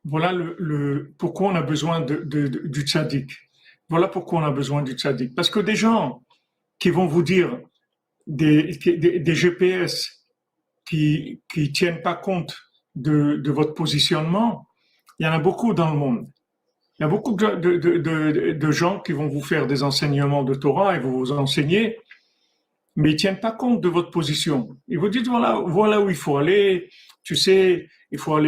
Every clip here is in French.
Voilà pourquoi on a besoin du tzaddik. Voilà pourquoi on a besoin du tzaddik. Parce que des gens qui vont vous dire des GPS qui tiennent pas compte de votre positionnement, il y en a beaucoup dans le monde. Il y a beaucoup de gens qui vont vous faire des enseignements de Torah et vous enseigner, mais ils tiennent pas compte de votre position. Ils vous disent voilà où il faut aller. Tu sais, il faut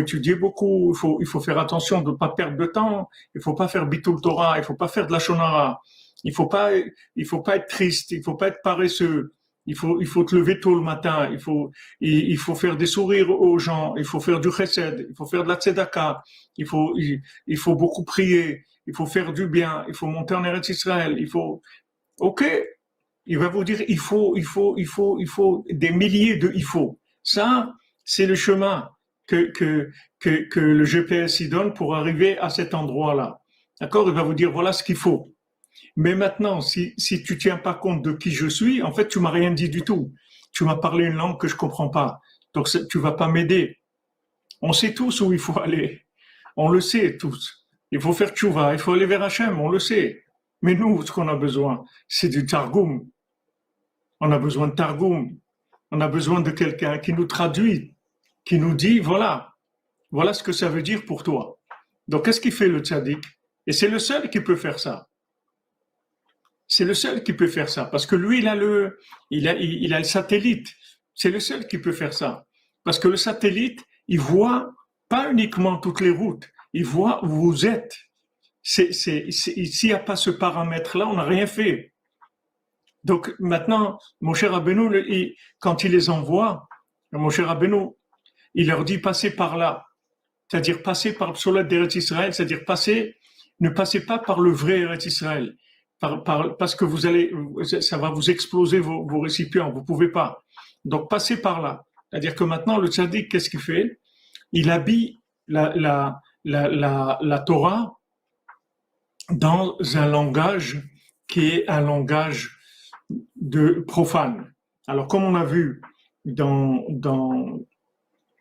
étudier beaucoup. Il faut faire attention de ne pas perdre de temps. Il faut pas faire bitul Torah. Il faut pas faire de la shonara. Il faut pas être triste. Il faut pas être paresseux. Il faut te lever tôt le matin. Il faut faire des sourires aux gens. Il faut faire du chesed. Il faut faire de la tzedaka. Il faut beaucoup prier. Il faut faire du bien. Il faut monter en Eretz Israël. Ok, il va vous dire il faut des milliers de il faut. Ça, c'est le chemin que le GPS y donne pour arriver à cet endroit-là. D'accord? Il va vous dire voilà ce qu'il faut. Mais maintenant, si tu tiens pas compte de qui je suis, en fait, tu m'as rien dit du tout. Tu m'as parlé une langue que je comprends pas. Donc, tu vas pas m'aider. On sait tous où il faut aller. On le sait tous. Il faut faire tchouva, il faut aller vers Hachem, on le sait. Mais nous, ce qu'on a besoin, c'est du Targum. On a besoin de Targum. On a besoin de quelqu'un qui nous traduit, qui nous dit, voilà ce que ça veut dire pour toi. Donc, qu'est-ce qu'il fait le tzaddik? Et c'est le seul qui peut faire ça. C'est le seul qui peut faire ça. Parce que lui, il a le satellite. C'est le seul qui peut faire ça. Parce que le satellite, il voit pas uniquement toutes les routes. Il voit où vous êtes. S'il n'y a pas ce paramètre-là, on n'a rien fait. Donc maintenant, mon cher Rabbeinu, quand il les envoie, mon cher Rabbeinu, il leur dit passez par là, c'est-à-dire passez par le Psolat d'Eretz Israël, c'est-à-dire ne passez pas par le vrai Eretz Israël, parce que ça va vous exploser vos récipients, vous pouvez pas. Donc passez par là, c'est-à-dire que maintenant le tzaddik, qu'est-ce qu'il fait? Il habille la Torah dans un langage qui est un langage de profane. Alors, comme on a vu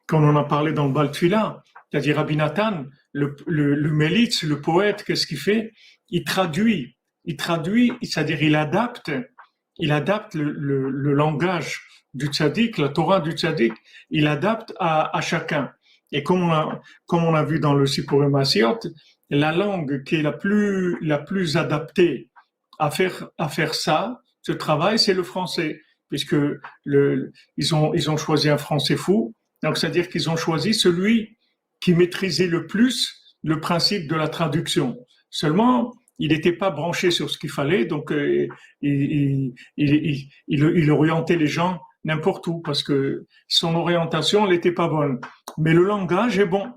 quand on a parlé dans le Bal Tfila, c'est-à-dire Rabbi Nathan, le Mélitz, le poète, qu'est-ce qu'il fait? Il traduit, c'est-à-dire il adapte le langage du tzaddik, la Torah du tzaddik, il adapte à chacun. Et comme on a vu dans le Sipurim Asiot, la langue qui est la plus adaptée à faire ça, ce travail, c'est le français, puisque ils ont choisi un français fou. Donc, c'est-à-dire qu'ils ont choisi celui qui maîtrisait le plus le principe de la traduction. Seulement, il n'était pas branché sur ce qu'il fallait, donc il orientait les gens n'importe où, parce que son orientation, elle n'était pas bonne. Mais le langage est bon.